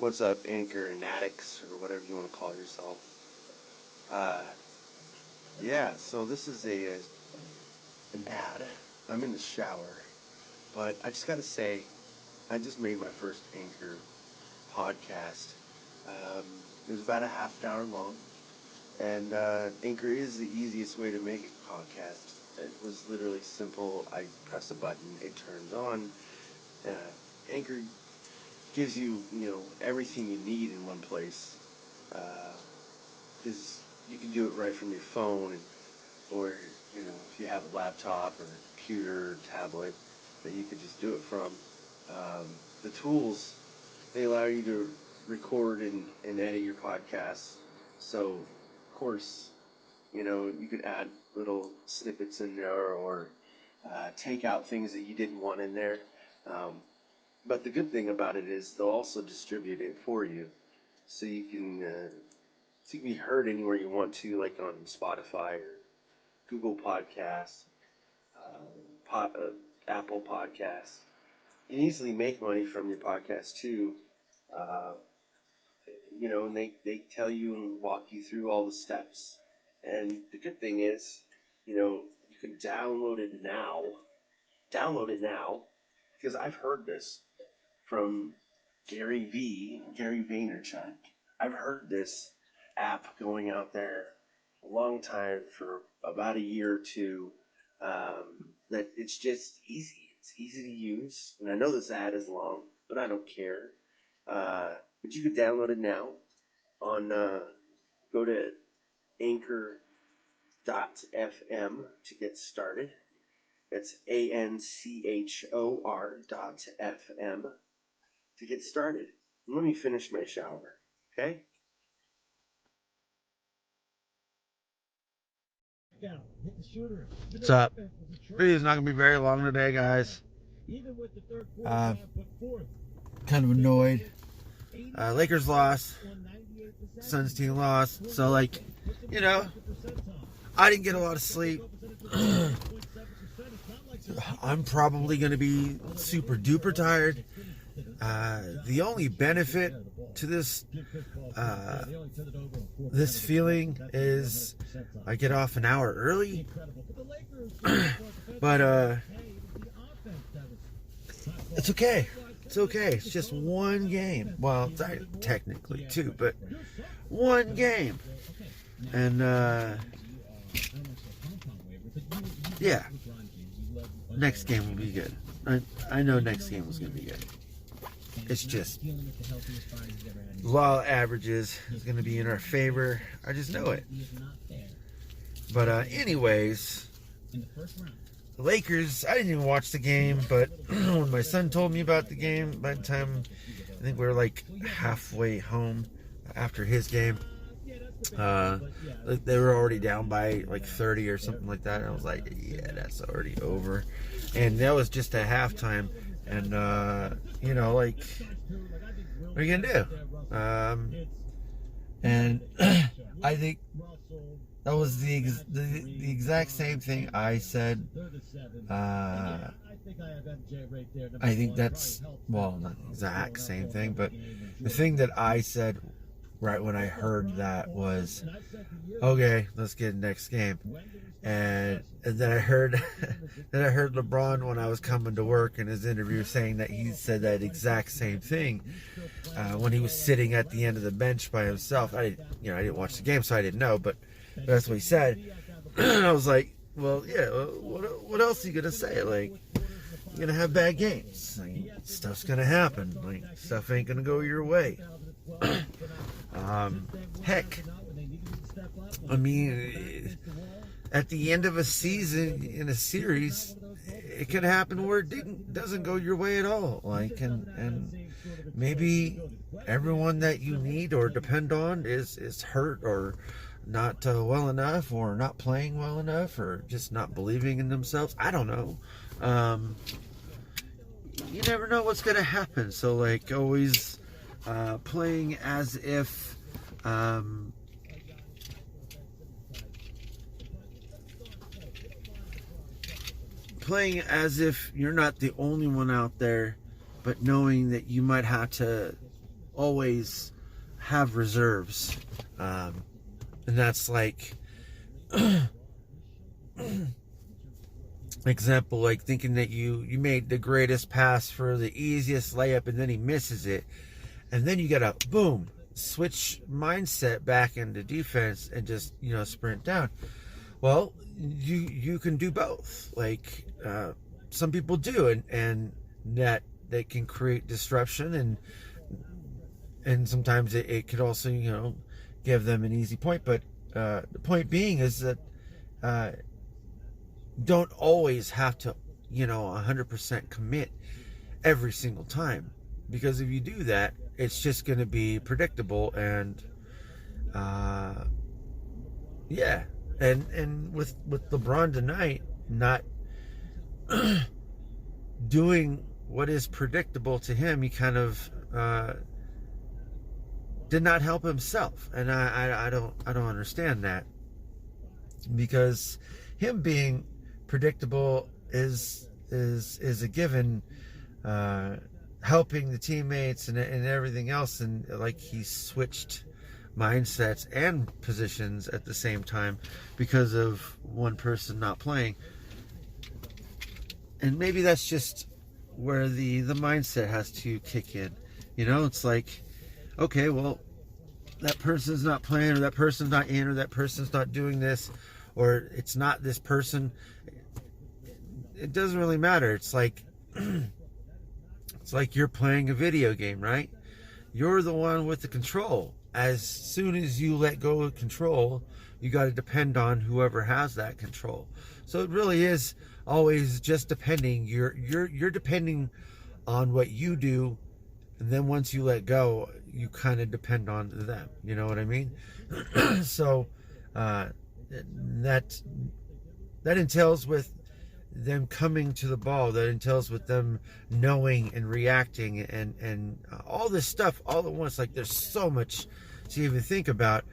What's up, Anchor and addicts, or whatever you want to call yourself? Uh, yeah, so this is an ad. I'm in the shower, but I just gotta say, I just made my first Anchor podcast. Um, it was about a half an hour long, and Anchor is the easiest way to make a podcast. It was literally simple. I press a button, it turns on. Uh, Anchor gives you, everything you need in one place. Because you can do it right from your phone, or if you have a laptop or a computer or tablet that you could just do it from. The tools, they allow you to record and edit your podcasts. So, of course, you could add little snippets in there, or take out things that you didn't want in there. Um, but the good thing about it is they'll also distribute it for you, so you can be heard anywhere you want to, like on Spotify or Google Podcasts, Apple Podcasts. You can easily make money from your podcast too. Uh, and they tell you and walk you through all the steps. And the good thing is, you can download it now. Download it now, because I've heard this from Gary Vaynerchuk. I've heard this app going out there a long time, for about a year or two. That it's just easy. It's easy to use, and I know this ad is long, but I don't care. But you can download it now on. Go to Anchor.fm to get started. It's ANCHOR.FM to get started. Let me finish my shower, okay? What's up? Video is not going to be very long today, guys. Kind of annoyed. Lakers lost. Suns team lost. So, I didn't get a lot of sleep. I'm probably going to be super duper tired. The only benefit to this feeling is I get off an hour early. But it's okay. It's okay. It's just one game. Well, technically two, but one game. And yeah, next game will be good. I know next game was going to be good. It's just law of averages is going to be in our favor. I just know it. But anyways, the Lakers, I didn't even watch the game, but when my son told me about the game, by the time I think we were halfway home after his game, they were already down by 30 or something like that. And I was like, yeah, that's already over. And that was just at halftime. And, what are you going to do? And I think that was the exact same thing I said. I think that's, well, not the exact same thing, but the thing that I said right when I heard that was, okay, let's get next game. And then I heard LeBron, when I was coming to work in his interview, saying that he said that exact same thing when he was sitting at the end of the bench by himself. I didn't watch the game, so I didn't know, but that's what he said. And I was like, well, yeah, what else are you gonna say? You're gonna have bad games. Stuff's gonna happen. Stuff ain't gonna go your way. Heck, I mean, at the end of a season in a series, it can happen where it doesn't go your way at all. And maybe everyone that you need or depend on is hurt, or not well enough, or not playing well enough, or just not believing in themselves. I don't know. You never know what's gonna happen. So always playing as if you're not the only one out there, but knowing that you might have to always have reserves. And that's like, example, like thinking that you made the greatest pass for the easiest layup and then he misses it. And then you gotta, boom, switch mindset back into defense and just, sprint down. Well, you can do both. Like, some people do, and that they can create disruption, and sometimes it could also, give them an easy point. But the point being is that don't always have to, 100% commit every single time, because if you do that, it's just going to be predictable. And yeah, and with LeBron tonight not doing what is predictable to him, he kind of did not help himself, and I don't understand that, because him being predictable is a given, helping the teammates and everything else, and like he switched mindsets and positions at the same time because of one person not playing. And maybe that's just where the mindset has to kick in. It's like, okay, well, that person's not playing, or that person's not in, or that person's not doing this, or it's not this person. It doesn't really matter. It's like it's like you're playing a video game, right? You're the one with the control. As soon as you let go of control, you got to depend on whoever has that control. So it really is always just depending. You're depending on what you do, and then once you let go, you kind of depend on them. You know what I mean? So that entails with them coming to the ball. That entails with them knowing and reacting and all this stuff all at once. Like, there's so much to even think about,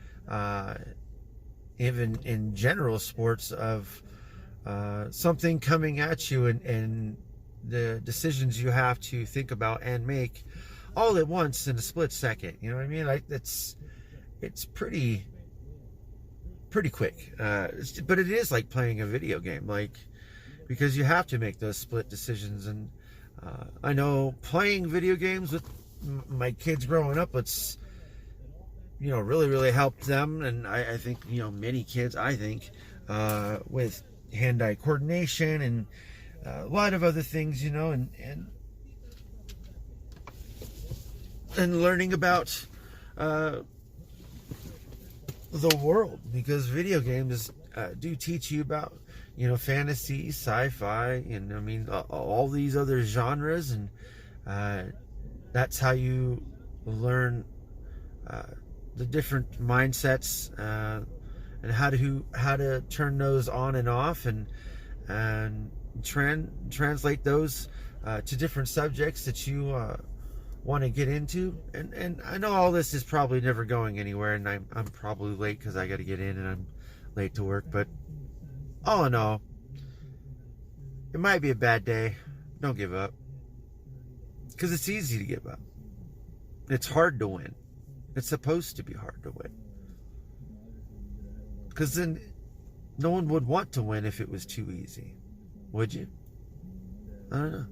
even in general sports, of something coming at you, and the decisions you have to think about and make all at once in a split second. You know what I mean? Like, it's pretty quick, but it is like playing a video game, like, because you have to make those split decisions. And I know playing video games with my kids growing up, it's really helped them, and I think many kids, I think, with hand-eye coordination and a lot of other things, and learning about the world, because video games do teach you about fantasy, sci-fi, and I mean all these other genres, and that's how you learn the different mindsets, and how to turn those on and off, and translate those to different subjects that you want to get into. And I know all this is probably never going anywhere, and I'm probably late because I got to get in and I'm late to work. But all in all, it might be a bad day. Don't give up, because it's easy to give up. It's hard to win. It's supposed to be hard to win, because then no one would want to win if it was too easy, would you? I don't know.